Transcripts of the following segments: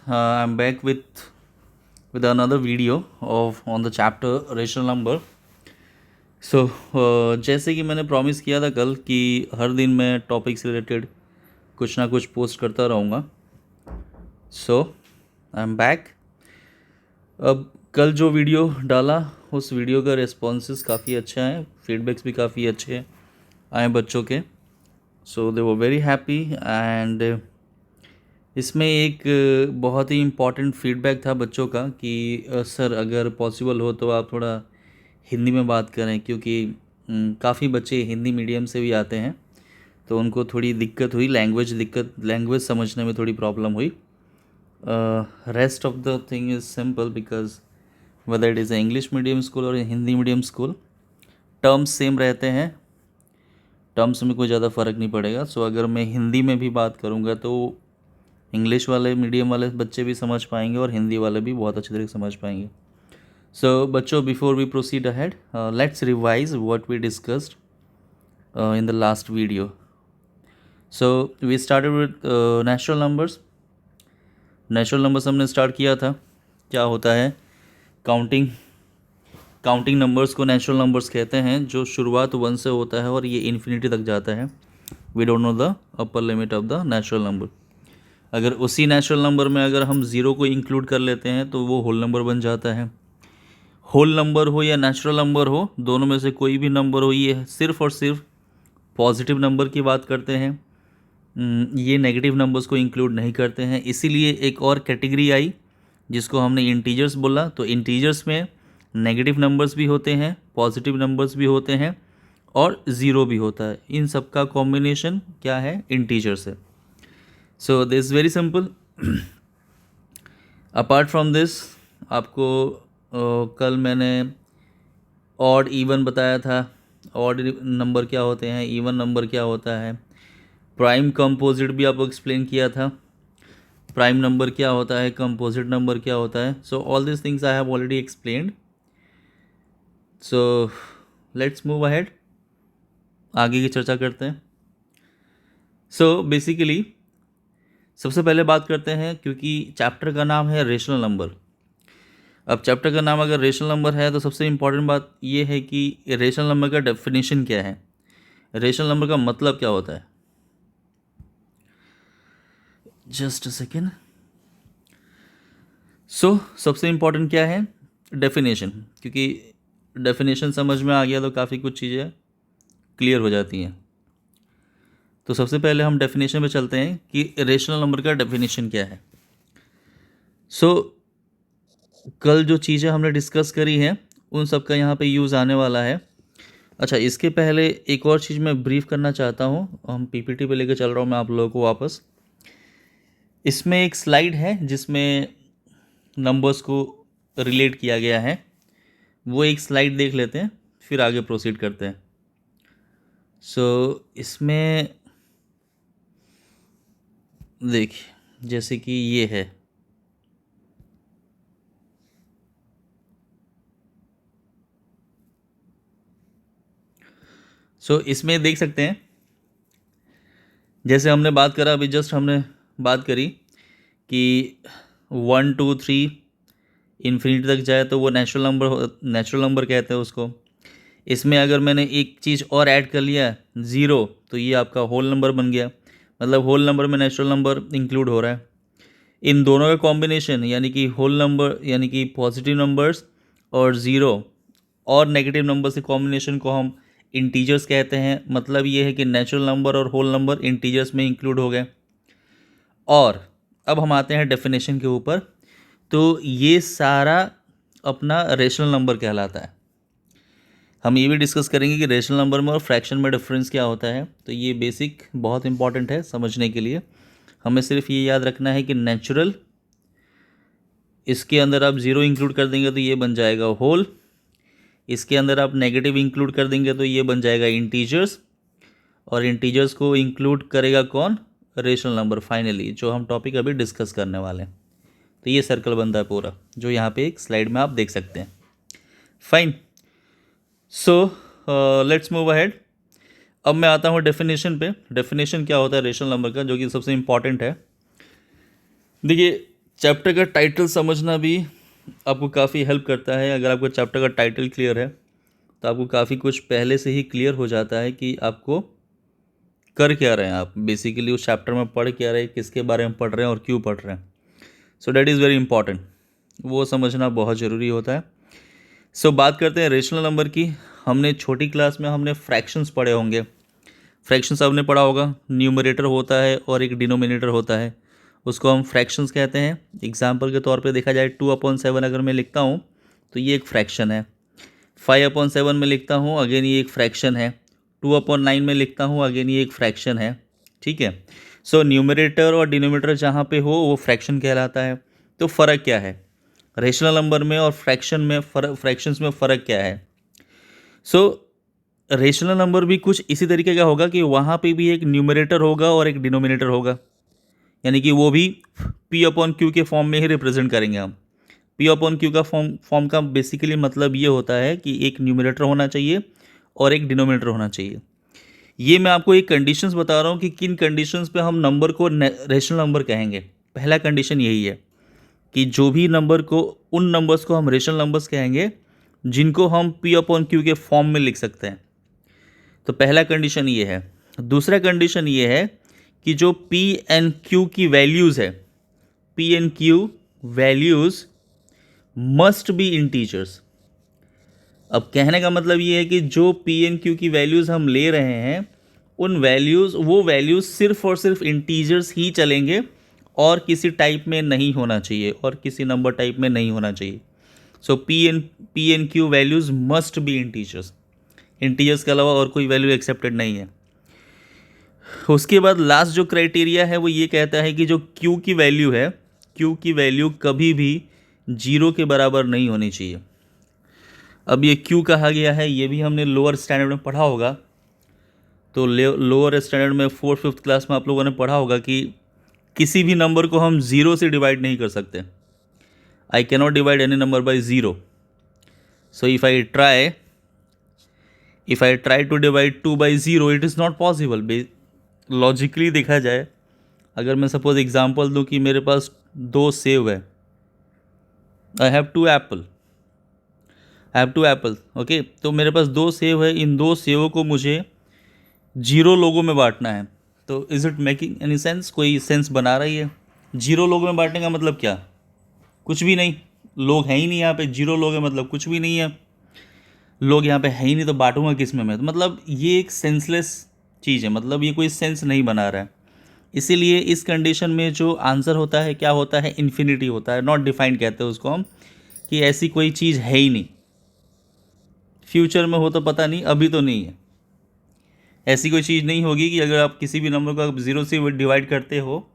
I'm back with another video of on the chapter rational number. जैसे कि मैंने promise किया था कल कि हर दिन मैं टॉपिक से रिलेटेड कुछ ना कुछ पोस्ट करता रहूँगा. I am back. अब कल जो वीडियो डाला उस वीडियो का रिस्पॉन्सेस काफ़ी अच्छा है, फीडबैक्स भी काफ़ी अच्छे आए बच्चों के. सो दे वर वेरी हैप्पी. एंड इसमें एक बहुत ही इम्पॉर्टेंट फीडबैक था बच्चों का कि सर अगर पॉसिबल हो तो आप थोड़ा हिंदी में बात करें, क्योंकि काफ़ी बच्चे हिंदी मीडियम से भी आते हैं तो उनको थोड़ी दिक्कत हुई, लैंग्वेज समझने में थोड़ी प्रॉब्लम हुई. Rest of the thing is simple because whether it is English medium school और Hindi medium school, terms same रहते हैं, टर्म्स में कोई ज़्यादा फ़र्क नहीं पड़ेगा. सो अगर मैं हिंदी में भी बात करूँगा तो इंग्लिश वाले मीडियम वाले बच्चे भी समझ पाएंगे और हिंदी वाले भी बहुत अच्छी तरीके से समझ पाएंगे. सो बच्चों, before we proceed ahead, let's revise what we discussed in the last video. So we started with natural numbers. Natural numbers हमने स्टार्ट किया था. क्या होता है? काउंटिंग नंबर्स को नेचुरल नंबर्स कहते हैं, जो शुरुआत 1 से होता है और ये इन्फिनिटी तक जाता है. We don't know the upper limit of the natural number. अगर उसी नेचुरल नंबर में अगर हम ज़ीरो को इंक्लूड कर लेते हैं तो वो होल नंबर बन जाता है. होल नंबर हो या नेचुरल नंबर हो, दोनों में से कोई भी नंबर हो, ये सिर्फ और सिर्फ पॉजिटिव नंबर की बात करते हैं. ये नेगेटिव नंबर्स को इंक्लूड नहीं करते हैं. इसीलिए एक और कैटेगरी आई जिसको हमने इंटीजर्स बोला. तो इंटीजर्स में नेगेटिव नंबर्स भी होते हैं, पॉजिटिव नंबर्स भी होते हैं और ज़ीरो भी होता है. इन सब का कॉम्बिनेशन क्या है? इंटीजर्स है. So this very simple. Apart from this, आपको कल मैंने ऑड इवन बताया था. ऑड नंबर क्या होते हैं, इवन नंबर क्या होता है, प्राइम कंपोजिट भी आपको एक्सप्लेन किया था. प्राइम नंबर क्या होता है, कंपोजिट नंबर क्या होता है. So all this things I have already explained. So let's move ahead, आगे की चर्चा करते हैं. सो बेसिकली सबसे पहले बात करते हैं, क्योंकि चैप्टर का नाम है रेशनल नंबर. अब चैप्टर का नाम अगर रेशनल नंबर है तो सबसे इम्पॉर्टेंट बात ये है कि रेशनल नंबर का डेफिनेशन क्या है, रेशनल नंबर का मतलब क्या होता है. Just a second. सो सबसे इम्पॉर्टेंट क्या है? डेफिनेशन. क्योंकि डेफिनेशन समझ में आ गया तो काफ़ी कुछ चीज़ें क्लियर हो जाती हैं. तो सबसे पहले हम डेफिनेशन पे चलते हैं कि रेशनल नंबर का डेफिनेशन क्या है. सो कल जो चीज़ें हमने डिस्कस करी हैं उन सब का यहाँ पे यूज़ आने वाला है. अच्छा, इसके पहले एक और चीज़ मैं ब्रीफ करना चाहता हूँ. हम पीपीटी पे लेके चल रहा हूँ मैं आप लोगों को वापस. इसमें एक स्लाइड है जिसमें नंबर्स को रिलेट किया गया है. वो एक स्लाइड देख लेते हैं, फिर आगे प्रोसीड करते हैं. इसमें देखिए, जैसे कि ये है. इसमें देख सकते हैं, जैसे हमने बात करा अभी जस्ट हमने बात करी कि 1 2 3 इन्फिनिटी तक जाए तो वो नेचुरल नंबर कहते हैं उसको. इसमें अगर मैंने एक चीज़ और ऐड कर लिया, ज़ीरो, तो ये आपका होल नंबर बन गया. मतलब होल नंबर में नेचुरल नंबर इंक्लूड हो रहा है. इन दोनों का कॉम्बिनेशन यानी कि होल नंबर यानी कि पॉजिटिव नंबर्स और ज़ीरो और नेगेटिव नंबर्स के कॉम्बिनेशन को हम इंटीजर्स कहते हैं. मतलब ये है कि नेचुरल नंबर और होल नंबर इंटीजर्स में इंक्लूड हो गए. और अब हम आते हैं डेफिनेशन के ऊपर. तो ये सारा अपना रेशनल नंबर कहलाता है. हम ये भी डिस्कस करेंगे कि रेशनल नंबर में और फ्रैक्शन में डिफरेंस क्या होता है. तो ये बेसिक बहुत इंपॉर्टेंट है समझने के लिए. हमें सिर्फ ये याद रखना है कि नेचुरल, इसके अंदर आप ज़ीरो इंक्लूड कर देंगे तो ये बन जाएगा होल. इसके अंदर आप नेगेटिव इंक्लूड कर देंगे तो ये बन जाएगा इंटीजर्स. और इंटीजर्स को इंक्लूड करेगा कौन? Rational number. फाइनली जो हम टॉपिक अभी डिस्कस करने वाले हैं. तो ये सर्कल बनता है पूरा, जो यहाँ पे एक स्लाइड में आप देख सकते हैं. फाइन. Let's move ahead. अब मैं आता हूँ डेफिनेशन पे. डेफिनेशन क्या होता है रेशनल नंबर का, जो कि सबसे इम्पॉर्टेंट है. देखिए, चैप्टर का टाइटल समझना भी आपको काफ़ी हेल्प करता है। अगर आपका चैप्टर का टाइटल क्लियर है तो आपको काफ़ी कुछ पहले से ही क्लियर हो जाता है कि आपको कर क्या रहे हैं, आप बेसिकली उस चैप्टर में पढ़ क्या रहे हैं, किसके बारे में पढ़ रहे हैं और क्यों पढ़ रहे हैं। So that is very important, वो समझना बहुत ज़रूरी होता है। सो बात करते हैं रेशनल नंबर की। हमने छोटी क्लास में हमने फ्रैक्शंस पढ़े होंगे। फ्रैक्शंस आपने पढ़ा होगा, न्यूमरेटर होता है और एक डिनोमिनेटर होता है, उसको हम फ्रैक्शंस कहते हैं। एग्जाम्पल के तौर पे देखा जाए 2/7 अगर मैं लिखता हूँ तो ये एक फ्रैक्शन है। 5/7 में लिखता हूँ, अगेन ये एक फ्रैक्शन है। 2/9 में लिखता हूँ, अगेन ये एक फ्रैक्शन है। ठीक है। सो न्यूमरेटर और डिनोमिनेटर जहाँ पे हो वो फ्रैक्शन कहलाता है। तो फ़र्क क्या है रेशनल नंबर में और फ्रैक्शन में, फ्रैक्शंस में फ़र्क क्या है? सो रेशनल नंबर भी कुछ इसी तरीके का होगा कि वहाँ पे भी एक न्यूमरेटर होगा और एक डिनोमिनेटर होगा, यानी कि वो भी P/Q के फॉर्म में ही रिप्रेजेंट करेंगे हम। P/Q का फॉर्म का बेसिकली मतलब ये होता है कि एक न्यूमरेटर होना चाहिए और एक डिनोमिनेटर होना चाहिए। ये मैं आपको एक कंडीशंस बता रहा हूँ कि किन कंडीशंस पे हम नंबर को रेशनल नंबर कहेंगे। पहला कंडीशन यही है कि जो भी नंबर को, उन नंबर्स को हम रेशनल नंबर्स कहेंगे जिनको हम P/Q के फॉर्म में लिख सकते हैं। तो पहला कंडीशन ये है। दूसरा कंडीशन ये है कि जो P/Q की वैल्यूज़ है, P/Q values must be integers. अब कहने का मतलब ये है कि जो P/Q की वैल्यूज़ हम ले रहे हैं, उन वैल्यूज़, वो वैल्यूज़ सिर्फ और सिर्फ इंटीजर्स ही चलेंगे और किसी टाइप में नहीं होना चाहिए और किसी नंबर टाइप में नहीं होना चाहिए। सो P/Q values must be integers. Integers के अलावा और कोई वैल्यू एक्सेप्टेड नहीं है। उसके बाद लास्ट जो क्राइटेरिया है वो ये कहता है कि जो Q की वैल्यू है, Q की वैल्यू कभी भी 0 के बराबर नहीं होनी चाहिए। अब ये क्यों कहा गया है ये भी हमने लोअर स्टैंडर्ड में पढ़ा होगा। तो लोअर स्टैंडर्ड में 4th-5th क्लास में आप लोगों ने पढ़ा होगा कि किसी भी नंबर को हम 0 से डिवाइड नहीं कर सकते। I cannot divide any number by 0। So if I try to divide 2/0 it is not possible. Logically देखा जाए, अगर मैं सपोज एग्जांपल दूं कि मेरे पास 2 सेब है, आई हैव 2 एप्पल, ओके। तो मेरे पास 2 सेब है, इन 2 सेबों को मुझे 0 लोगों में बांटना है। तो is it making any sense? कोई सेंस बना रही है? 0 लोगों में बांटने का मतलब क्या? कुछ भी नहीं। लोग हैं ही नहीं यहाँ पे। 0 लोग हैं मतलब कुछ भी नहीं है। लोग यहाँ पे है ही नहीं तो बांटूंगा किस में मैं? तो मतलब ये एक सेंसलेस चीज़ है, मतलब ये कोई सेंस नहीं बना रहा है। इसीलिए इस कंडीशन में जो आंसर होता है क्या होता है? इन्फिनिटी होता है। नॉट डिफाइंड कहते हैं उसको हम, कि ऐसी कोई चीज़ है ही नहीं। फ्यूचर में हो तो पता नहीं, अभी तो नहीं है। ऐसी कोई चीज़ नहीं होगी कि अगर आप किसी भी नंबर को आप 0 से डिवाइड करते हो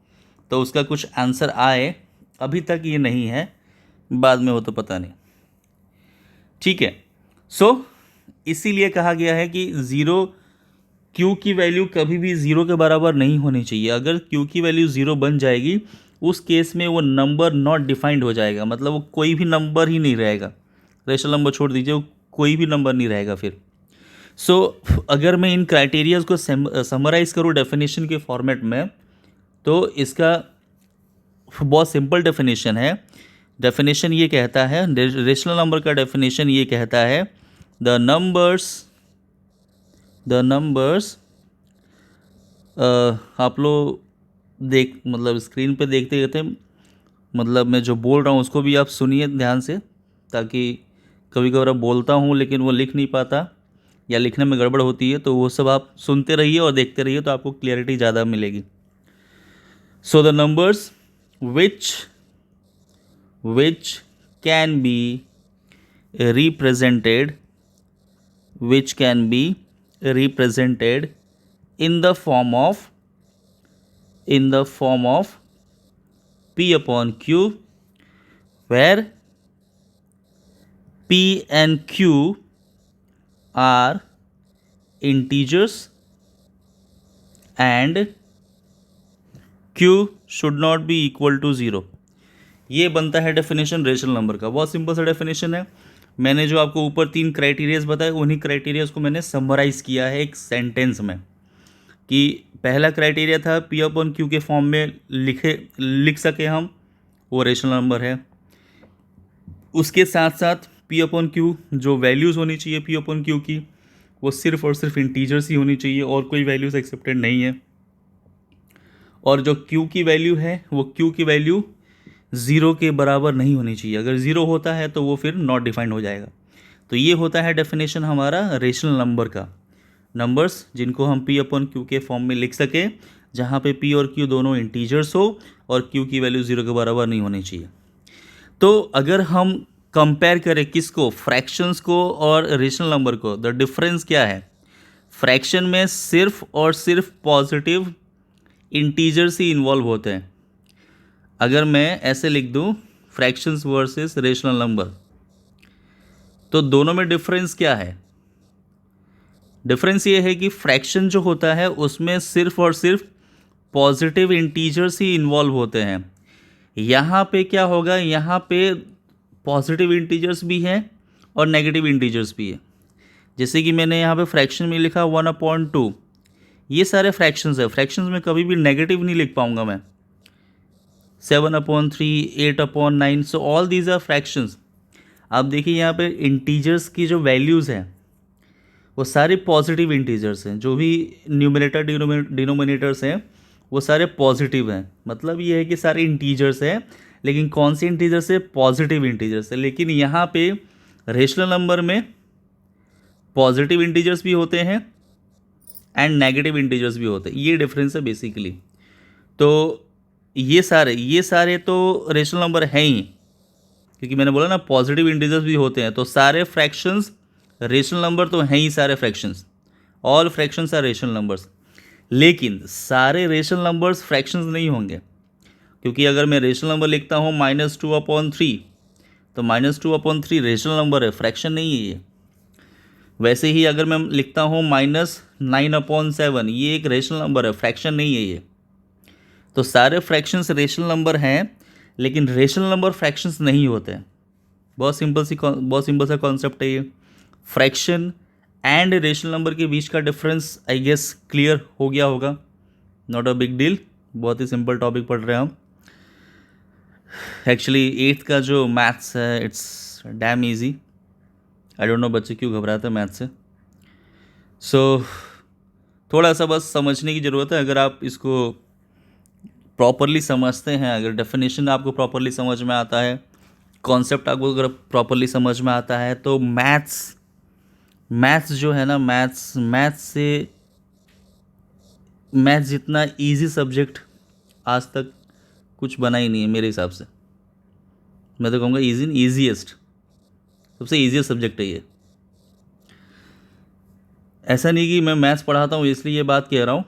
तो उसका कुछ आंसर आए। अभी तक ये नहीं है, बाद में हो तो पता नहीं। ठीक है। सो इसीलिए कहा गया है कि 0, Q की वैल्यू कभी भी 0 के बराबर नहीं होनी चाहिए। अगर Q की वैल्यू 0 बन जाएगी, उस केस में वो नंबर नॉट डिफाइंड हो जाएगा, मतलब वो कोई भी नंबर ही नहीं रहेगा। रेशनल नंबर छोड़ दीजिए, वो कोई भी नंबर नहीं रहेगा फिर। सो अगर मैं इन क्राइटेरियाज़ को समराइज़ करूँ डेफिनेशन के फॉर्मेट में, तो इसका बहुत सिंपल डेफिनेशन है। डेफिनेशन ये कहता है, रेशनल नंबर का डेफिनेशन ये कहता है, द नंबर्स आप लोग मतलब स्क्रीन पे देखते रहते हैं, मतलब मैं जो बोल रहा हूँ उसको भी आप सुनिए ध्यान से, ताकि कभी कभार बोलता हूँ लेकिन वो लिख नहीं पाता या लिखने में गड़बड़ होती है, तो वो सब आप सुनते रहिए और देखते रहिए तो आपको क्लियरिटी ज़्यादा मिलेगी। So the numbers which can be represented in the form of P/Q, where P and Q are integers and Q should not be equal to 0। ये बनता है डेफिनेशन रेशनल नंबर का। बहुत सिंपल सा डेफिनेशन है। मैंने जो आपको ऊपर 3 क्राइटेरियाज बताए, उन्हीं क्राइटेरियाज को मैंने समराइज़ किया है एक सेंटेंस में, कि पहला क्राइटेरिया था P/Q के फॉर्म में लिख सके हम, वो रेशनल नंबर है। उसके साथ साथ पी अपॉन क्यू जो वैल्यूज़ होनी चाहिए पी अपॉन क्यू की, वो सिर्फ और सिर्फ इंटीजर्स ही होनी चाहिए और कोई वैल्यूज़ एक्सेप्टेड नहीं है। और जो क्यू की वैल्यू है वो क्यू की वैल्यू ज़ीरो के बराबर नहीं होनी चाहिए। अगर ज़ीरो होता है तो वो फिर नॉट डिफाइंड हो जाएगा। तो ये होता है डेफिनेशन हमारा रेशनल नंबर का। नंबर्स जिनको हम पी अपॉन क्यू के फॉर्म में लिख सकें, जहाँ पे पी और क्यू दोनों इंटीजर्स हो और क्यू की वैल्यू ज़ीरो के बराबर नहीं होनी चाहिए। तो अगर हम कंपेयर करें किसको, फ्रैक्शंस को और रेशनल नंबर को, द डिफरेंस क्या है? फ्रैक्शन में सिर्फ और सिर्फ पॉजिटिव इंटीजर्स ही इन्वॉल्व होते हैं। अगर मैं ऐसे लिख दूं फ्रैक्शंस वर्सेस रेशनल नंबर, तो दोनों में डिफरेंस क्या है? डिफरेंस ये है कि फ्रैक्शन जो होता है उसमें सिर्फ और सिर्फ पॉजिटिव इंटीजर्स ही इन्वॉल्व होते हैं। यहाँ पे क्या होगा, यहाँ पे पॉजिटिव इंटीजर्स भी हैं और नेगेटिव इंटीजर्स भी है। जैसे कि मैंने यहाँ पे फ्रैक्शन में लिखा 1/2, ये सारे फ्रैक्शंस है। फ्रैक्शंस में कभी भी नेगेटिव नहीं लिख पाऊंगा मैं। 7/3, 8/9, so all these are fractions. आप देखिए यहाँ पे इंटीजर्स की जो वैल्यूज़ हैं वो सारे पॉजिटिव इंटीजर्स हैं। जो भी न्यूमरेटर डिनोमिनेटर्स हैं वो सारे पॉजिटिव हैं। मतलब ये है कि सारे इंटीजर्स हैं, लेकिन कौन से इंटीजर्स है? पॉजिटिव इंटीजर्स है। लेकिन यहाँ पे रेशनल नंबर में पॉजिटिव इंटीजर्स भी होते हैं एंड नेगेटिव इंटीजर्स भी होते हैं। ये डिफरेंस है बेसिकली। तो ये सारे तो रेशनल नंबर हैं ही, क्योंकि मैंने बोला ना पॉजिटिव इंटीजर्स भी होते हैं। तो सारे फ्रैक्शंस रेशनल नंबर तो हैं ही, सारे fractions, all fractions are rational numbers. लेकिन सारे रेशनल नंबर्स फ्रैक्शंस नहीं होंगे, क्योंकि अगर मैं रेशनल नंबर लिखता हूँ -2/3, तो -2/3 रेशनल नंबर है, फ्रैक्शन नहीं है ये। वैसे ही अगर मैं लिखता हूँ -9/7, ये एक रेशनल नंबर है, फ्रैक्शन नहीं है ये। तो सारे फ्रैक्शंस रेशनल नंबर हैं, लेकिन रेशनल नंबर फ्रैक्शंस नहीं होते हैं। बहुत सिंपल सा कॉन्सेप्ट है ये। फ्रैक्शन एंड रेशनल नंबर के बीच का डिफरेंस आई गेस क्लियर हो गया होगा। नॉट अ बिग डील, बहुत ही सिंपल टॉपिक पढ़ रहे हैं हम। एक्चुअली 8th का जो मैथ्स है it's damn easy. I don't know बच्चे क्यों घबराते हैं मैथ से। सो थोड़ा सा बस समझने की ज़रूरत है। अगर आप इसको प्रॉपरली समझते हैं, अगर डेफिनेशन आपको प्रॉपरली समझ में आता है, कॉन्सेप्ट आपको अगर प्रॉपरली समझ में आता है, तो मैथ्स जो है ना, मैथ्स जितना इजी सब्जेक्ट आज तक कुछ बना ही नहीं है मेरे हिसाब से। मैं तो कहूँगा ईजीएस्ट, सबसे ईजीएस्ट सब्जेक्ट है ये। ऐसा नहीं कि मैं मैथ्स पढ़ाता हूँ इसलिए ये बात कह रहा हूँ।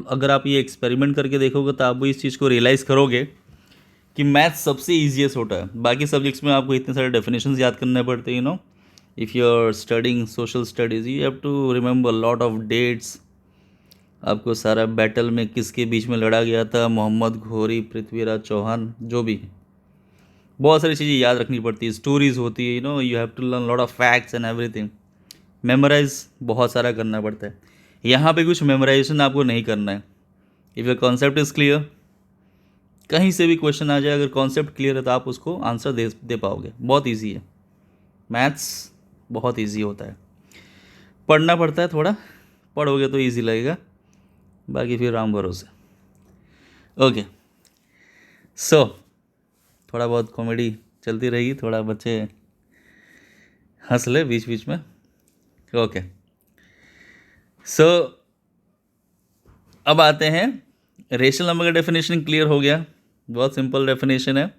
अगर आप ये एक्सपेरिमेंट करके देखोगे तो आप भी इस चीज़ को रियलाइज़ करोगे कि मैथ्स सबसे ईजीएस्ट होता है। बाकी सब्जेक्ट्स में आपको इतने सारे डेफिनेशंस याद करने पड़ते हैं। If you are studying social studies you have to remember lot of dates. आपको सारा बैटल में किसके बीच में लड़ा गया था, मोहम्मद घोरी, पृथ्वीराज चौहान, जो भी, बहुत सारी चीज़ें याद रखनी पड़ती है। स्टोरीज़ होती है, you have to learn lot of facts and everything. Memorise बहुत सारा करना पड़ता है। यहाँ पे कुछ मेमोराइजेशन आपको नहीं करना है। If your concept is clear, कहीं से भी क्वेश्चन आ जाए, अगर कॉन्सेप्ट क्लियर है तो आप उसको आंसर दे पाओगे। बहुत ईजी है मैथ्स, बहुत ईजी होता है। पढ़ना पड़ता है थोड़ा, पढ़ोगे तो ईजी लगेगा, बाकी फिर राम भरोसे। ओके, सो थोड़ा बहुत कॉमेडी चलती रहेगी, थोड़ा बच्चे हंस ले बीच बीच में। ओके, सो अब आते हैं, रेशनल नंबर का डेफिनेशन क्लियर हो गया, बहुत सिंपल डेफिनेशन है।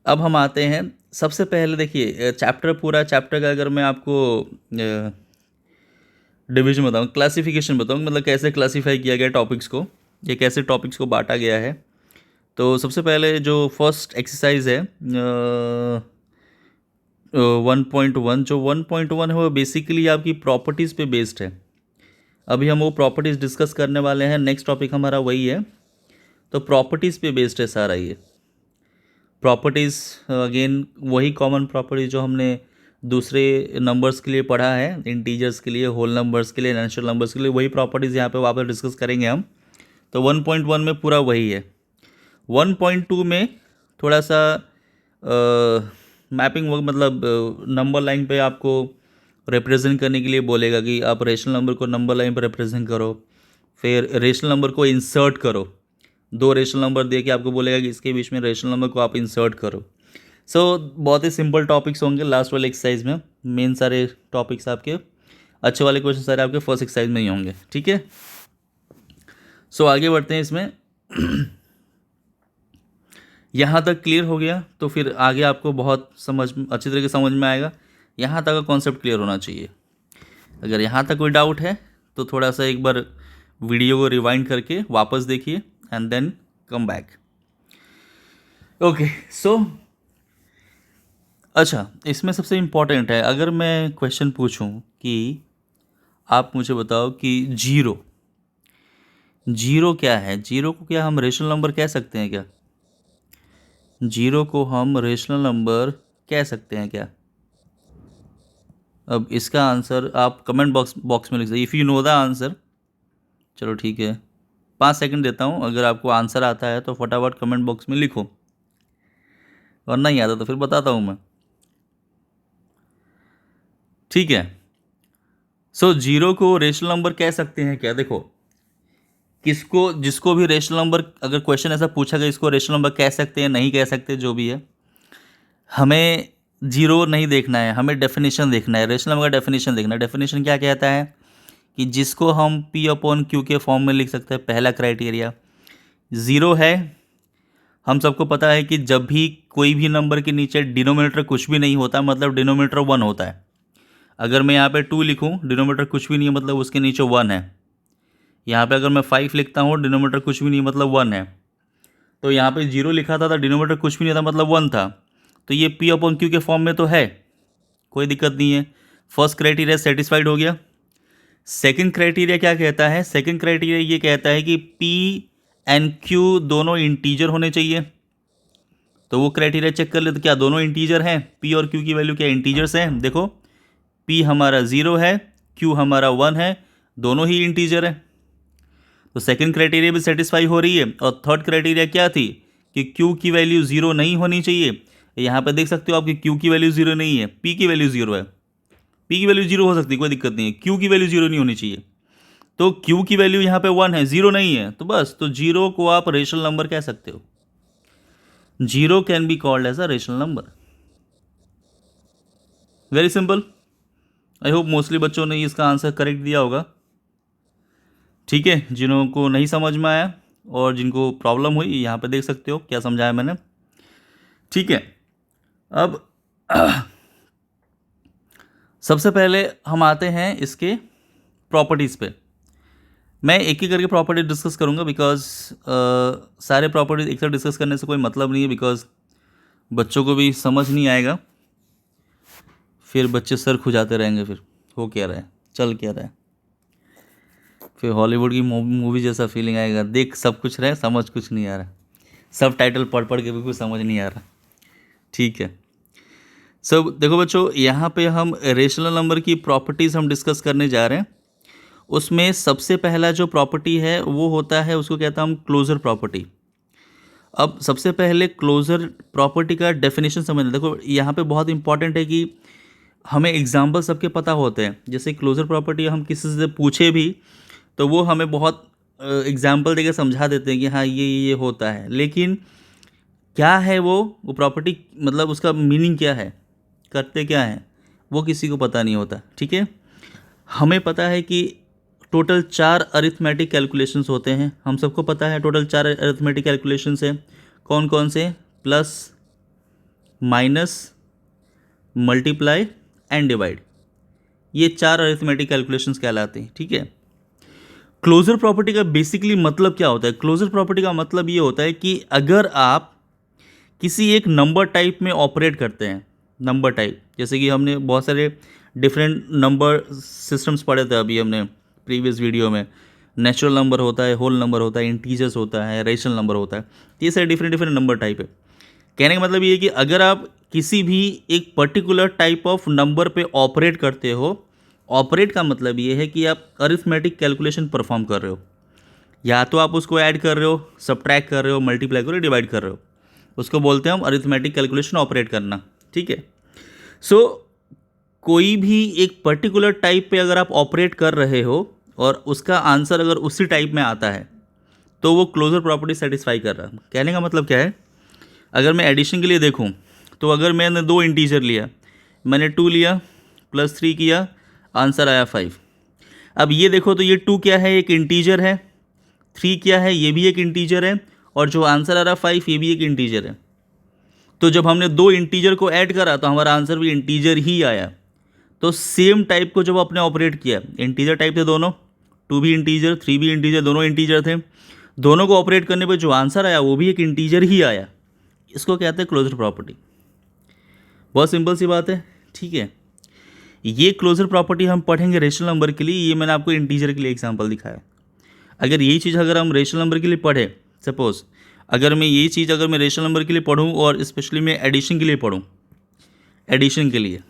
अब हम आते हैं, सबसे पहले देखिए पूरा चैप्टर का अगर मैं आपको डिवीजन बताऊँ, क्लासिफिकेशन बताऊँ, मतलब कैसे क्लासीफाई किया गया टॉपिक्स को, ये कैसे टॉपिक्स को बांटा गया है। तो सबसे पहले जो फर्स्ट एक्सरसाइज है 1.1, जो 1.1 है वो बेसिकली आपकी प्रॉपर्टीज़ पे बेस्ड है। अभी हम वो प्रॉपर्टीज़ डिस्कस करने वाले हैं, नेक्स्ट टॉपिक हमारा वही है। तो प्रॉपर्टीज़ पे बेस्ड है सारा ये। प्रॉपर्टीज़ अगेन वही कॉमन प्रॉपर्टीज़ जो हमने दूसरे नंबर्स के लिए पढ़ा है, इंटीजर्स के लिए, होल नंबर्स के लिए, नेचुरल नंबर्स के लिए, वही प्रॉपर्टीज़ यहाँ पे वापस डिस्कस करेंगे हम। तो 1.1 में पूरा वही है। 1.2 में थोड़ा सा मैपिंग मतलब नंबर लाइन पे आपको रिप्रेजेंट करने के लिए बोलेगा कि आप रेशनल नंबर को नंबर लाइन पर रिप्रेजेंट करो, फिर रेशनल नंबर को इंसर्ट करो। 2 रेशनल नंबर दे के आपको बोलेगा कि इसके बीच में रेशनल नंबर को आप इंसर्ट करो। सो बहुत ही सिंपल टॉपिक्स होंगे लास्ट वाले एक्सरसाइज में। मेन सारे टॉपिक्स आपके अच्छे वाले क्वेश्चन सारे आपके फर्स्ट एक्सरसाइज में ही होंगे, ठीक है। सो आगे बढ़ते हैं इसमें। यहाँ तक क्लियर हो गया तो फिर आगे आपको बहुत अच्छी तरीके से समझ में आएगा। यहाँ तक का कॉन्सेप्ट क्लियर होना चाहिए। अगर यहाँ तक कोई डाउट है तो थोड़ा सा एक बार वीडियो को रिवाइंड करके वापस देखिए and then come back. Okay, so अच्छा, इसमें सबसे इम्पॉर्टेंट है, अगर मैं क्वेश्चन पूछूं कि आप मुझे बताओ कि जीरो क्या है, जीरो को क्या हम रेशनल नंबर कह सकते हैं क्या? जीरो को हम रेशनल नंबर कह सकते हैं क्या? अब इसका आंसर आप कमेंट बॉक्स में लिख दीजिए if you know the answer. चलो ठीक है, 5 सेकंड देता हूँ, अगर आपको आंसर आता है तो फटाफट कमेंट बॉक्स में लिखो, और नहीं आता तो फिर बताता हूँ मैं, ठीक है। सो जीरो को रेशनल नंबर कह सकते हैं क्या? देखो, किसको जिसको भी रेशनल नंबर, अगर क्वेश्चन ऐसा पूछा गया इसको रेशनल नंबर कह सकते हैं नहीं कह सकते, जो भी है, हमें जीरो नहीं देखना है, हमें डेफिनेशन देखना है, रेशनल नंबर का डेफिनेशन देखना है। डेफिनेशन क्या कहता है कि जिसको हम P अपॉन Q के फॉर्म में लिख सकते हैं। पहला क्राइटेरिया ज़ीरो है। हम सबको पता है कि जब भी कोई भी नंबर के नीचे डिनोमिनेटर कुछ भी नहीं होता मतलब डिनोमिनेटर 1 होता है। अगर मैं यहाँ पे 2 लिखूँ, डिनोमिनेटर कुछ भी नहीं है मतलब उसके नीचे 1 है। यहाँ पे अगर मैं 5 लिखता हूँ, डिनोमिनेटर कुछ भी नहीं मतलब 1 है। तो यहाँ पे 0 लिखा था डिनोमिनेटर कुछ भी नहीं था मतलब 1 था। तो ये P अपॉन Q के फॉर्म में तो है, कोई दिक्कत नहीं है। फर्स्ट क्राइटेरिया सेटिस्फाइड हो गया। सेकंड क्राइटेरिया क्या कहता है? सेकंड क्राइटेरिया ये कहता है कि P एंड Q दोनों इंटीजर होने चाहिए। तो वो क्राइटेरिया चेक कर ले, तो क्या दोनों इंटीजर हैं? P और Q की वैल्यू क्या इंटीजर्स हैं? देखो, P हमारा 0 है, Q हमारा 1 है, दोनों ही इंटीजर है। तो सेकंड क्राइटेरिया भी सेटिस्फाई हो रही है। और थर्ड क्राइटेरिया क्या थी कि Q की वैल्यू 0 नहीं होनी चाहिए। यहाँ पे देख सकते हो आप कि Q की वैल्यू 0 नहीं है, P की वैल्यू 0 है। P की वैल्यू 0 हो सकती है, कोई दिक्कत नहीं है, Q की वैल्यू 0 नहीं होनी चाहिए। तो Q की वैल्यू यहाँ पे 1 है, 0 नहीं है, तो बस, तो 0 को आप रेशनल नंबर कह सकते हो। 0 can be called as a rational number. Very simple. I hope mostly बच्चों ने इसका आंसर करेक्ट दिया होगा, ठीक है। जिन्हों को नहीं समझ में आया और जिनको प्रॉब्लम हुई, यहाँ पे देख सकते हो क्या समझाया मैंने, ठीक है। अब सबसे पहले हम आते हैं इसके प्रॉपर्टीज़ पे। मैं एक ही करके प्रॉपर्टी डिस्कस करूँगा बिकॉज सारे प्रॉपर्टीज एक साथ डिस्कस करने से कोई मतलब नहीं है, बिकॉज बच्चों को भी समझ नहीं आएगा, फिर बच्चे सर खुजाते रहेंगे, फिर हो क्या रहा है, चल क्या रहा है, फिर हॉलीवुड की मूवी जैसा फीलिंग आएगा, देख सब कुछ रहे समझ कुछ नहीं आ रहा, सब टाइटल पढ़ पढ़ के भी कुछ समझ नहीं आ रहा, ठीक है। सब देखो बच्चों, यहाँ पे हम रेशनल नंबर की प्रॉपर्टीज़ हम डिस्कस करने जा रहे हैं। उसमें सबसे पहला जो प्रॉपर्टी है वो होता है, उसको कहता हम क्लोजर प्रॉपर्टी। अब सबसे पहले क्लोजर प्रॉपर्टी का डेफिनेशन समझना। देखो यहाँ पे बहुत इंपॉर्टेंट है कि हमें एग्जाम्पल सबके पता होते हैं। जैसे क्लोजर प्रॉपर्टी हम किसी से पूछे भी तो वो हमें बहुत एग्जाम्पल देकर समझा देते हैं कि हाँ ये होता है, लेकिन क्या है वो प्रॉपर्टी, मतलब उसका मीनिंग क्या है, करते क्या हैं, वो किसी को पता नहीं होता, ठीक है। हमें पता है कि टोटल 4 अरिथमेटिक कैलकुलेशंस होते हैं, हम सबको पता है टोटल 4 अरिथमेटिक कैलकुलेशंस हैं। कौन कौन से? Plus, minus, multiply and divide, ये 4 अरिथमेटिक कैलकुलेशंस कहलाते हैं, ठीक है। क्लोजर प्रॉपर्टी का बेसिकली मतलब क्या होता है? क्लोजर प्रॉपर्टी का मतलब ये होता है कि अगर आप किसी एक नंबर टाइप में ऑपरेट करते हैं, नंबर टाइप, जैसे कि हमने बहुत सारे डिफरेंट नंबर सिस्टम्स पढ़े थे अभी हमने प्रीवियस वीडियो में। नेचुरल नंबर होता है, होल नंबर होता है, इंटीजर्स होता है, रेशनल नंबर होता है, ये सारे डिफरेंट डिफरेंट नंबर टाइप है। कहने का मतलब ये है कि अगर आप किसी भी एक पर्टिकुलर टाइप ऑफ नंबर पे ऑपरेट करते हो, ऑपरेट का मतलब ये है कि आप अरिथमेटिक कैलकुलेशन परफॉर्म कर रहे हो, या तो आप उसको ऐड कर रहे हो, सब्ट्रैक्ट कर रहे हो, मल्टीप्लाई कर रहे हो, डिवाइड कर रहे हो, उसको बोलते हैं हम अरिथमेटिक कैलकुलेशन ऑपरेट करना। ठीक है। सो कोई भी एक पर्टिकुलर टाइप पे अगर आप ऑपरेट कर रहे हो और उसका आंसर अगर उसी टाइप में आता है तो वो क्लोजर प्रॉपर्टी सेटिस्फाई कर रहा है। कहने का मतलब क्या है, अगर मैं एडिशन के लिए देखूं तो अगर मैंने दो इंटीजर लिया, मैंने 2 लिया प्लस 3 किया, आंसर आया 5। अब ये देखो तो ये 2 क्या है, एक इंटीजर है, 3 क्या है, ये भी एक इंटीजर है, और जो आंसर आ रहा 5 ये भी एक इंटीजर है। तो जब हमने दो इंटीजर को ऐड करा तो हमारा आंसर भी इंटीजर ही आया। तो सेम टाइप को जब आपने ऑपरेट किया, इंटीजर टाइप थे दोनों, 2 भी इंटीजर 3 भी इंटीजर, दोनों इंटीजर थे, दोनों को ऑपरेट करने पे जो आंसर आया वो भी एक इंटीजर ही आया। इसको कहते हैं क्लोजर प्रॉपर्टी। बहुत सिंपल सी बात है। ठीक है, ये क्लोजर प्रॉपर्टी हम पढ़ेंगे रेशनल नंबर के लिए। ये मैंने आपको इंटीजर के लिए एग्जांपल दिखाया। अगर यही चीज़ अगर हम रेशनल नंबर के लिए पढ़े, सपोज अगर मैं यही चीज़ अगर मैं रेशनल नंबर के लिए पढ़ूँ और स्पेशली मैं एडिशन के लिए पढ़ूँ, एडिशन के लिए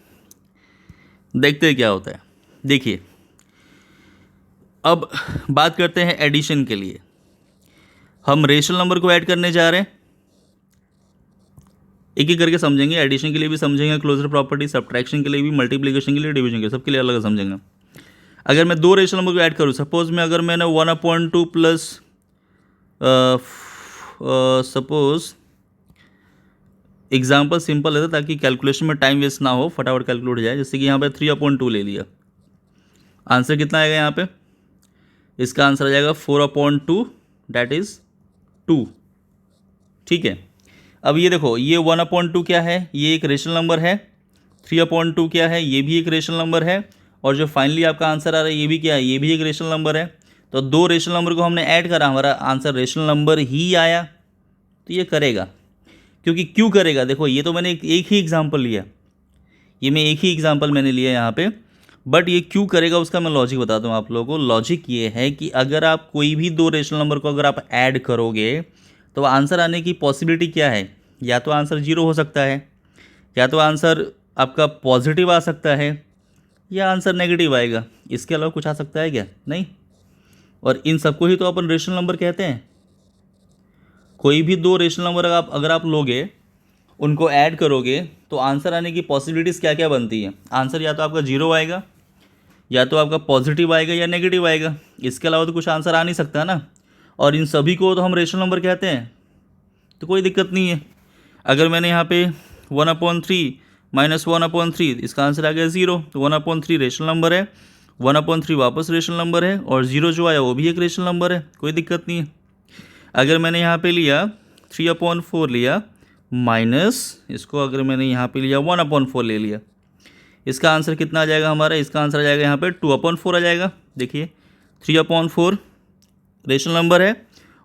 देखते हैं क्या होता है। देखिए, अब बात करते हैं एडिशन के लिए। हम रेशनल नंबर को ऐड करने जा रहे हैं, एक एक करके समझेंगे। एडिशन के लिए भी समझेंगे क्लोजर प्रॉपर्टी, सब्ट्रैक्शन के लिए भी, मल्टीप्लिकेशन के लिए, डिवीजन के लिए, सबके लिए अलग समझेंगे। अगर मैं दो रेशनल नंबर को ऐड करूँ, सपोज मैं अगर मैंने 1/2 प्लस सपोज एग्जाम्पल सिंपल है ताकि कैलकुलेशन में टाइम वेस्ट ना हो, फटाफट कैलकुलेट हो जाए। जैसे कि यहाँ पे 3/2 ले लिया, आंसर कितना आएगा यहाँ पे, इसका आंसर आ जाएगा 4/2, डैट इज़ 2। ठीक है। अब ये देखो, ये 1/2 क्या है, ये एक रेशनल नंबर है, 3/2 क्या है, ये भी एक रेशनल नंबर है, और जो फाइनली आपका आंसर आ रहा है ये भी क्या है, ये भी एक रेशनल नंबर है। तो दो रेशनल नंबर को हमने ऐड करा, हमारा आंसर रेशनल नंबर ही आया। तो ये करेगा, क्योंकि क्यों करेगा, देखो ये तो मैंने एक ही एग्जाम्पल लिया, ये मैं एक ही एग्जाम्पल मैंने लिया यहाँ पे, बट ये क्यों करेगा उसका मैं लॉजिक बताता हूँ आप लोगों को। लॉजिक ये है कि अगर आप कोई भी दो रेशनल नंबर को अगर आप ऐड करोगे तो आंसर आने की पॉसिबिलिटी क्या है, या तो आंसर 0 हो सकता है, या तो आंसर आपका पॉजिटिव आ सकता है, या आंसर नेगेटिव आएगा। इसके अलावा कुछ आ सकता है क्या, नहीं। और इन सबको ही तो अपन रेशनल नंबर कहते हैं। कोई भी दो रेशनल नंबर अगर आप लोगे, उनको ऐड करोगे तो आंसर आने की पॉसिबिलिटीज़ क्या क्या बनती है। आंसर या तो आपका 0 आएगा, या तो आपका पॉजिटिव आएगा, या नेगेटिव आएगा। इसके अलावा तो कुछ आंसर आ नहीं सकता ना। और इन सभी को तो हम रेशनल नंबर कहते हैं, तो कोई दिक्कत नहीं है। अगर मैंने यहाँ पे 1/3 माइनस 1/3, इसका आंसर आ गया 0। तो 1/3 रेशनल नंबर है, 1/3 वापस रेशनल नंबर है, और 0 जो आया वो भी एक रेशनल नंबर है, कोई दिक्कत नहीं है। अगर मैंने यहाँ पे लिया 3/4 लिया, माइनस इसको अगर मैंने यहाँ पे लिया 1/4 ले लिया, इसका आंसर कितना आ जाएगा हमारा, इसका आंसर आ जाएगा यहाँ पे 2/4 आ जाएगा। देखिए 3/4 रेशनल नंबर है,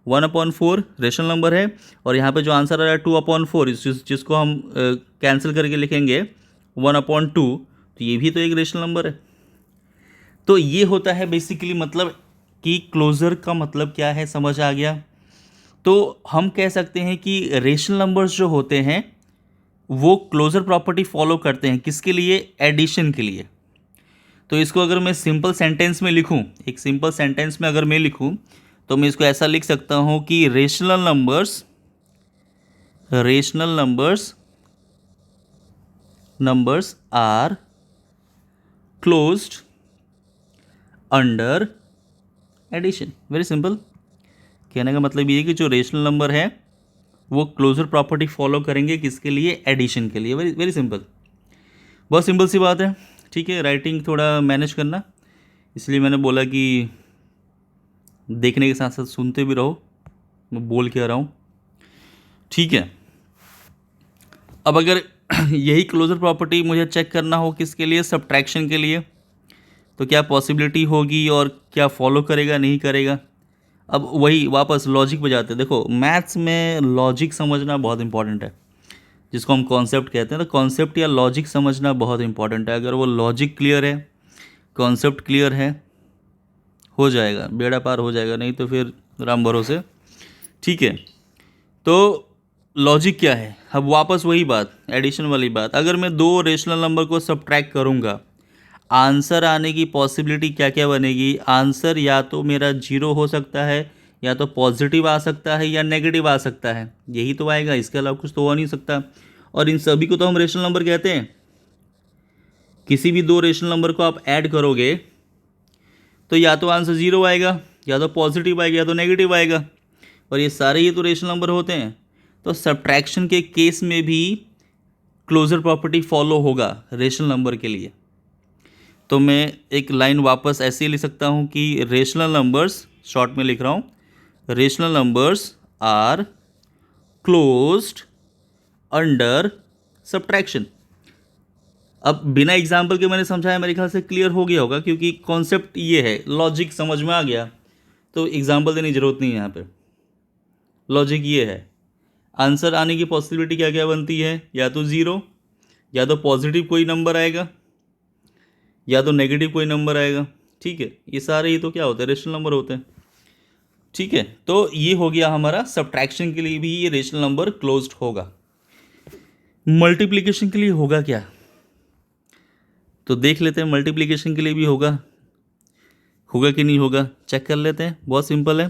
1/4 रेशनल नंबर है, और यहाँ पे जो आंसर आ रहा है 2/4, जिसको हम कैंसिल करके लिखेंगे 1/2, तो ये भी तो एक रेशनल नंबर है। तो ये होता है बेसिकली, मतलब कि क्लोजर का मतलब क्या है, समझ आ गया। तो हम कह सकते हैं कि रेशनल नंबर्स जो होते हैं वो क्लोजर प्रॉपर्टी फॉलो करते हैं, किसके लिए, एडिशन के लिए। तो इसको अगर मैं सिंपल सेंटेंस में लिखूं, एक सिंपल सेंटेंस में अगर मैं लिखूं तो मैं इसको ऐसा लिख सकता हूं कि rational numbers are closed under addition. Very simple. कहने का मतलब ये है कि जो रेशनल नंबर है वो क्लोजर प्रॉपर्टी फॉलो करेंगे, किसके लिए, एडिशन के लिए। वेरी वेरी सिंपल, बहुत सिंपल सी बात है। ठीक है, राइटिंग थोड़ा मैनेज करना, इसलिए मैंने बोला कि देखने के साथ साथ सुनते भी रहो मैं बोल क्या रहा हूँ। ठीक है, अब अगर यही क्लोजर प्रॉपर्टी मुझे चेक करना हो किसके लिए, सब्ट्रैक्शन के लिए, तो क्या पॉसिबिलिटी होगी और क्या फॉलो करेगा नहीं करेगा। अब वही वापस लॉजिक पे जाते हैं। देखो मैथ्स में लॉजिक समझना बहुत इंपॉर्टेंट है, जिसको हम कॉन्सेप्ट कहते हैं। तो कॉन्सेप्ट या लॉजिक समझना बहुत इंपॉर्टेंट है। अगर वो लॉजिक क्लियर है, कॉन्सेप्ट क्लियर है, हो जाएगा, बेड़ा पार हो जाएगा, नहीं तो फिर राम भरोसे। ठीक है, तो लॉजिक क्या है, अब वापस वही बात, एडिशन वाली बात। अगर मैं दो रेशनल नंबर को सब्ट्रैक्ट करूँगा, आंसर आने की पॉसिबिलिटी क्या क्या बनेगी। आंसर या तो मेरा 0 हो सकता है, या तो पॉजिटिव आ सकता है या नेगेटिव आ सकता है, यही तो आएगा, इसके अलावा कुछ तो हो नहीं सकता। और इन सभी को तो हम रेशनल नंबर कहते हैं। किसी भी दो रेशनल नंबर को आप ऐड करोगे तो या तो आंसर ज़ीरो आएगा, या तो पॉजिटिव आएगा, या तो नेगेटिव आएगा, और ये सारे ही तो रेशनल नंबर होते हैं। तो सब्ट्रैक्शन के केस में भी क्लोजर प्रॉपर्टी फॉलो होगा रेशनल नंबर के लिए। तो मैं एक लाइन वापस ऐसे ही लिख सकता हूँ कि रेशनल नंबर्स, शॉर्ट में लिख रहा हूँ, rational numbers are closed under subtraction. अब बिना एग्जाम्पल के मैंने समझाया, मेरे ख्याल से क्लियर हो गया होगा, क्योंकि कॉन्सेप्ट ये है, लॉजिक समझ में आ गया, तो एग्जाम्पल देने की ज़रूरत नहीं है यहाँ पे। लॉजिक ये है, आंसर आने की पॉसिबिलिटी क्या क्या बनती है, या तो ज़ीरो, या तो पॉजिटिव कोई नंबर आएगा, या तो नेगेटिव कोई नंबर आएगा। ठीक है, ये सारे ही तो क्या होते हैं, रेशनल नंबर होते हैं। ठीक है, तो ये हो गया हमारा, सब्ट्रैक्शन के लिए भी ये रेशनल नंबर क्लोज्ड होगा। मल्टीप्लिकेशन के लिए होगा क्या, तो देख लेते हैं। मल्टीप्लिकेशन के लिए भी होगा कि नहीं होगा, चेक कर लेते हैं। बहुत सिंपल है।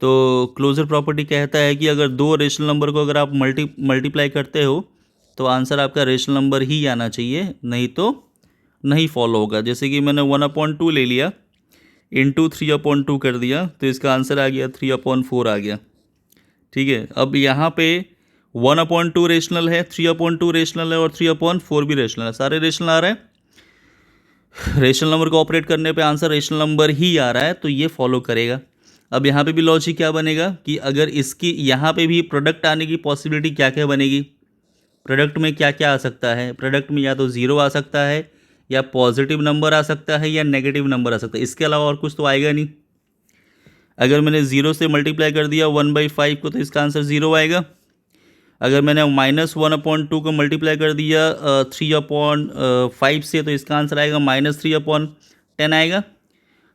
तो क्लोजर प्रॉपर्टी कहता है कि अगर दो रेशनल नंबर को अगर आप मल्टीप्लाई करते हो तो आंसर आपका रेशनल नंबर ही आना चाहिए, नहीं तो नहीं फॉलो होगा। जैसे कि मैंने 1/2 ले लिया, इंटू 3/2 कर दिया, तो इसका आंसर आ गया 3/4 आ गया। ठीक है, अब यहाँ पे 1/2 रेशनल है, 3/2 रेशनल है, और 3/4 भी रेशनल है, सारे रेशनल आ रहे हैं। रेशनल नंबर को ऑपरेट करने पे आंसर रेशनल नंबर ही आ रहा है, तो ये फॉलो करेगा। अब यहाँ पे भी लॉजिक क्या बनेगा कि अगर इसकी यहाँ पे भी प्रोडक्ट आने की पॉसिबिलिटी क्या क्या बनेगी, प्रोडक्ट में क्या क्या आ सकता है, प्रोडक्ट में या तो ज़ीरो आ सकता है, या पॉजिटिव नंबर आ सकता है, या नेगेटिव नंबर आ सकता है, इसके अलावा और कुछ तो आएगा नहीं। अगर मैंने ज़ीरो से मल्टीप्लाई कर दिया 1/5 को, तो इसका आंसर ज़ीरो आएगा। अगर मैंने -1/2 को मल्टीप्लाई कर दिया 3/5 से, तो इसका आंसर आएगा -3/10 आएगा।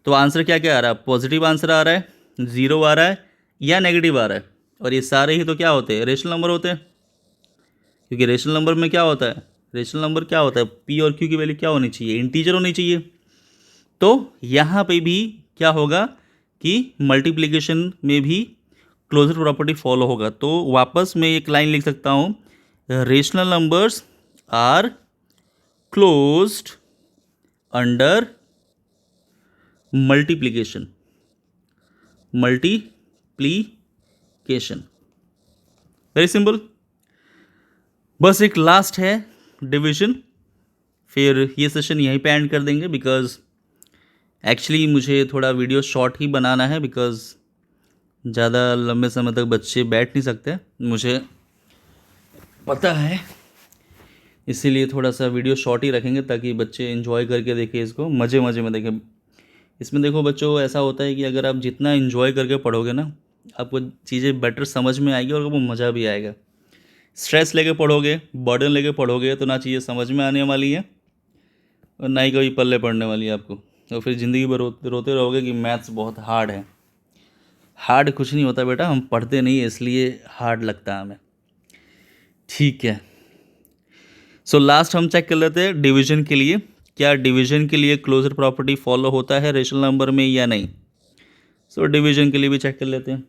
तो आंसर क्या क्या आ रहा है, पॉजिटिव आंसर आ रहा है, ज़ीरो आ रहा है, या नेगेटिव आ रहा है। और ये सारे ही तो क्या होते हैं, रेशनल नंबर होते हैं। क्योंकि रेशनल नंबर में क्या होता है, रेशनल नंबर क्या होता है, पी और क्यू की वैल्यू क्या होनी चाहिए, इंटीजर होनी चाहिए। तो यहाँ पे भी क्या होगा कि मल्टीप्लिकेशन में भी क्लोजर प्रॉपर्टी फॉलो होगा। तो वापस मैं एक लाइन लिख सकता हूँ, rational numbers are closed under multiplication. Very simple. बस एक लास्ट है, डिवीजन, फिर ये सेशन यहीं पे एंड कर देंगे, बिकॉज एक्चुअली मुझे थोड़ा वीडियो शॉर्ट ही बनाना है, बिकॉज ज़्यादा लंबे समय तक बच्चे बैठ नहीं सकते, मुझे पता है। इसीलिए थोड़ा सा वीडियो शॉर्ट ही रखेंगे, ताकि बच्चे एंजॉय करके देखें इसको, मज़े में देखें। इसमें देखो बच्चों, ऐसा होता है कि अगर आप जितना एंजॉय करके पढ़ोगे ना, आपको चीज़ें बेटर समझ में आएगी और आपको मज़ा भी आएगा। स्ट्रेस लेके पढ़ोगे, बर्डन लेके पढ़ोगे, तो ना चीज़ें समझ में आने वाली है और ना ही कभी पल्ले पड़ने वाली है आपको। और फिर ज़िंदगी भर रोते रहोगे कि मैथ्स बहुत हार्ड है। हार्ड कुछ नहीं होता बेटा, हम पढ़ते नहीं इसलिए हार्ड लगता है हमें। ठीक है, सो लास्ट हम चेक कर लेते हैं डिवीजन के लिए, क्या डिवीजन के लिए क्लोजर प्रॉपर्टी फॉलो होता है रेशनल नंबर में या नहीं। सो डिवीजन के लिए भी चेक कर लेते हैं।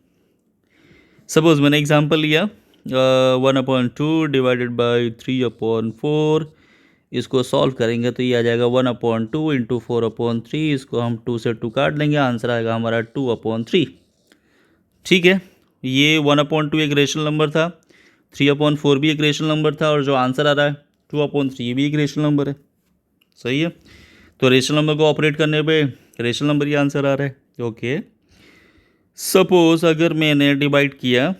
सपोज मैंने एग्जांपल लिया 1/2 डिवाइडेड बाई 3/4, इसको सॉल्व करेंगे तो ये आ जाएगा 1/2 इंटू 4/3, इसको हम 2 से 2 काट लेंगे, आंसर आएगा हमारा 2/3। ठीक है, ये 1/2 एक रेशनल नंबर था, 3/4 भी एक रेशनल नंबर था, और जो आंसर आ रहा है 2/3 भी एक रेशनल नंबर है। सही है, तो रेशनल नंबर को ऑपरेट करने पे रेशनल नंबर ही आंसर आ रहा है। ओके, सपोज अगर मैंने डिवाइड किया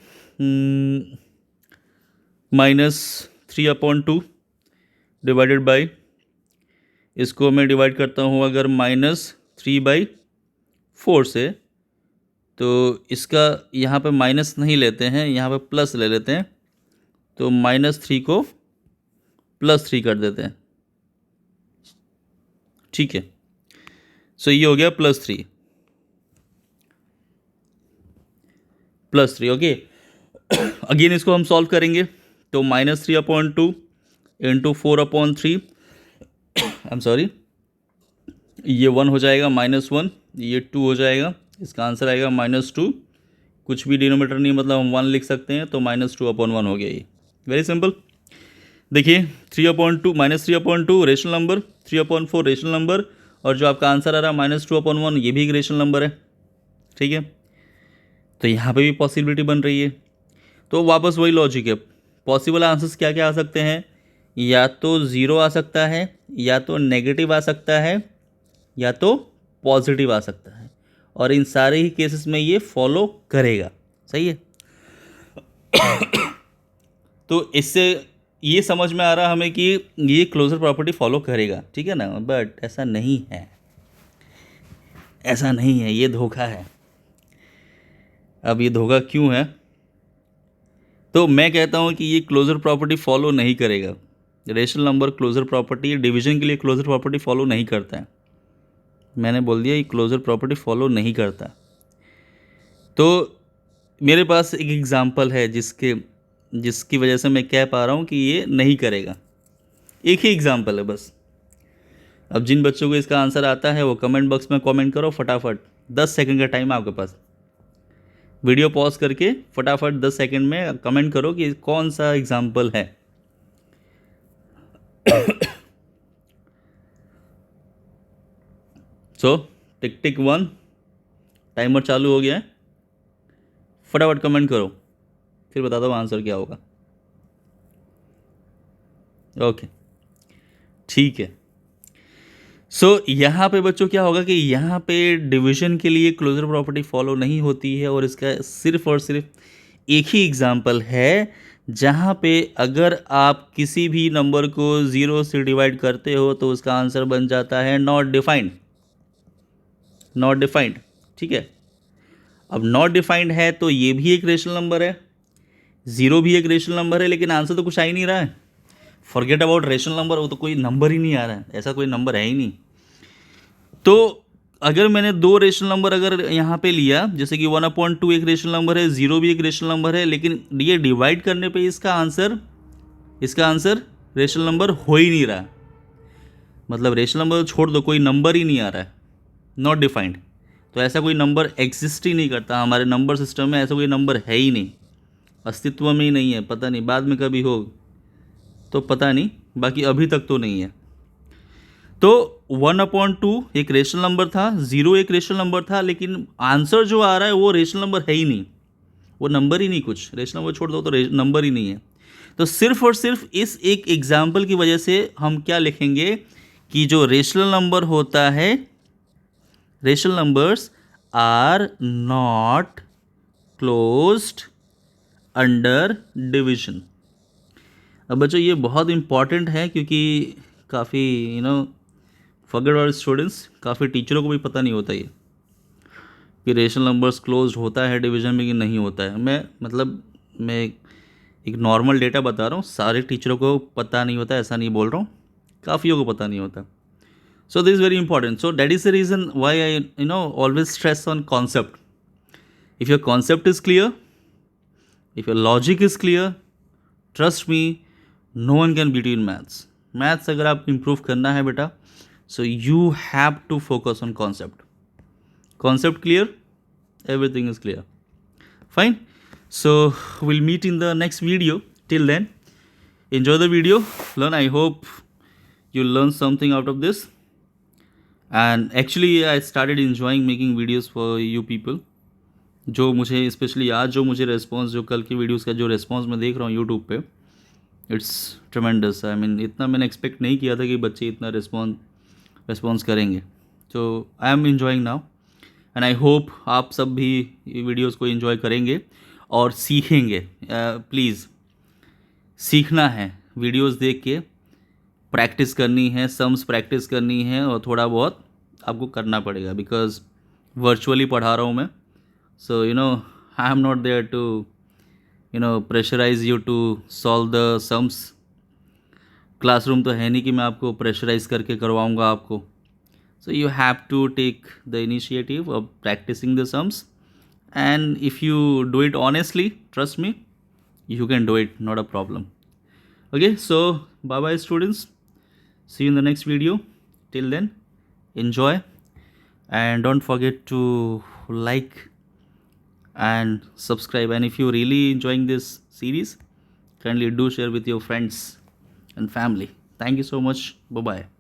-3/2 डिवाइडेड बाई, इसको मैं डिवाइड करता हूँ अगर -3/4 से, तो इसका यहाँ पे माइनस नहीं लेते हैं, यहाँ पे प्लस ले लेते हैं, तो -3 को +3 कर देते हैं। ठीक है, सो ये हो गया +3 ओके। अगेन इसको हम सॉल्व करेंगे, तो -3/2 इंटू 4/3, आई एम सॉरी, ये 1 हो जाएगा, -1, ये 2 हो जाएगा, इसका आंसर आएगा -2, कुछ भी डिनोमीटर नहीं, मतलब हम 1 लिख सकते हैं, तो -2/1 हो गया ये। Very simple. देखिए 3/2 -3/2 रेशनल नंबर, 3/4 रेशनल नंबर, और जो आपका आंसर आ रहा है -2/1 ये भी एक रेशनल नंबर है। ठीक है, तो यहाँ पे भी पॉसिबिलिटी बन रही है। तो वापस वही लॉजिक है, पॉसिबल आंसर्स क्या क्या आ सकते हैं, या तो ज़ीरो आ सकता है, या तो नेगेटिव आ सकता है, या तो पॉजिटिव आ सकता है, और इन सारे ही केसेस में ये फॉलो करेगा। सही है। तो इससे ये समझ में आ रहा हमें कि ये क्लोजर प्रॉपर्टी फॉलो करेगा, ठीक है ना। बट ऐसा नहीं है, ऐसा नहीं है, ये धोखा है। अब ये धोखा क्यों है, तो मैं कहता हूँ कि ये क्लोजर प्रॉपर्टी फॉलो नहीं करेगा। Rational number closure property division के लिए क्लोजर प्रॉपर्टी फॉलो नहीं करता है। मैंने बोल दिया ये क्लोजर प्रॉपर्टी फॉलो नहीं करता। तो मेरे पास एक एग्जांपल है जिसकी वजह से मैं कह पा रहा हूँ कि ये नहीं करेगा। एक ही एग्जांपल है बस। अब जिन बच्चों को इसका आंसर आता है वो कमेंट बॉक्स में कमेंट करो फटाफट। 10 सेकंड का टाइम है आपके पास, वीडियो पॉज करके फटाफट 10 सेकंड में कमेंट करो कि कौन सा एग्जांपल है। सो टिक टिक 1, टाइमर चालू हो गया है, फटाफट कमेंट करो, फिर बता दो आंसर क्या होगा। ओके, ठीक है। सो यहाँ पे बच्चों क्या होगा कि यहाँ पे डिवीजन के लिए क्लोजर प्रॉपर्टी फॉलो नहीं होती है, और इसका सिर्फ और सिर्फ एक ही एग्जांपल है जहाँ पे अगर आप किसी भी नंबर को 0 से डिवाइड करते हो तो उसका आंसर बन जाता है नॉट डिफाइंड। नॉट डिफाइंड, ठीक है। अब नॉट डिफाइंड है तो ये भी एक रेशनल नंबर है, 0 भी एक रेशनल नंबर है, लेकिन आंसर तो कुछ आ ही नहीं रहा है। फॉरगेट अबाउट रेशनल नंबर, वो तो कोई नंबर ही नहीं आ रहा है, ऐसा कोई नंबर है ही नहीं। तो अगर मैंने 2 रेशनल नंबर अगर यहाँ पे लिया, जैसे कि 1/2 एक रेशनल नंबर है, 0 भी एक रेशनल नंबर है, लेकिन ये डिवाइड करने पे इसका आंसर रेशनल नंबर हो ही नहीं रहा। मतलब रेशनल नंबर छोड़ दो, कोई नंबर ही नहीं आ रहा है, नॉट डिफाइंड। तो ऐसा कोई नंबर एग्जिस्ट ही नहीं करता हमारे नंबर सिस्टम में, ऐसा कोई नंबर है ही नहीं, अस्तित्व में ही नहीं है। पता नहीं बाद में कभी हो तो पता नहीं, बाकी अभी तक तो नहीं है। तो 1/2 एक रेशनल नंबर था, 0 एक रेशनल नंबर था, लेकिन आंसर जो आ रहा है वो रेशनल नंबर है ही नहीं, वो नंबर ही नहीं, कुछ रेशनल नंबर छोड़ दो तो नंबर ही नहीं है। तो सिर्फ और सिर्फ इस एक एग्जाम्पल की वजह से हम क्या लिखेंगे कि जो रेशनल नंबर होता है, rational numbers are not closed under division. अब बच्चों ये बहुत इंपॉर्टेंट है, क्योंकि काफ़ी फॉरगेट और स्टूडेंट्स, काफ़ी टीचरों को भी पता नहीं होता ये कि रेशनल नंबर्स क्लोज्ड होता है डिवीजन में कि नहीं होता है। मैं एक नॉर्मल डेटा बता रहा हूँ, सारे टीचरों को पता नहीं होता, ऐसा नहीं बोल रहा हूँ, काफ़ियों को पता नहीं होता। So this is very important. So that is the reason why I always stress on concept. If your concept is clear, if your logic is clear, trust me, no one can beat you in maths अगर आप improve करना है बेटा, so you have to focus on concept clear, everything is clear, fine. So we'll meet in the next video. Till then, enjoy the video, learn. I hope you learn something out of this. And actually I started enjoying making videos for you people, जो मुझे specially आज जो मुझे response, जो कल की videos का जो रेस्पॉन्स मैं देख रहा हूँ यूट्यूब पे, इट्स ट्रमेंडस। आई मीन इतना मैंने एक्सपेक्ट नहीं किया था कि बच्चे इतना रेस्पॉन्स करेंगे। तो I am enjoying now, and I hope आप सब भी वीडियोस को इन्जॉय करेंगे और सीखेंगे। प्लीज़ सीखना है, वीडियोस देख के प्रैक्टिस करनी है, सम्स प्रैक्टिस करनी है, और थोड़ा बहुत आपको करना पड़ेगा, बिकॉज वर्चुअली पढ़ा रहा हूँ मैं। So I am not there to pressurise you to solve the sums. Classroom तो है नहीं कि मैं आपको प्रेशराइज करके करवाऊँगा आपको। So you have to take the initiative of practicing the sums, and if you do it honestly, trust me, you can do it, not a problem. Okay, so bye bye students, see you in the next video. Till then, enjoy, and don't forget to like and subscribe. And if you're really enjoying this series, kindly do share with your friends and family. Thank you so much. Bye bye.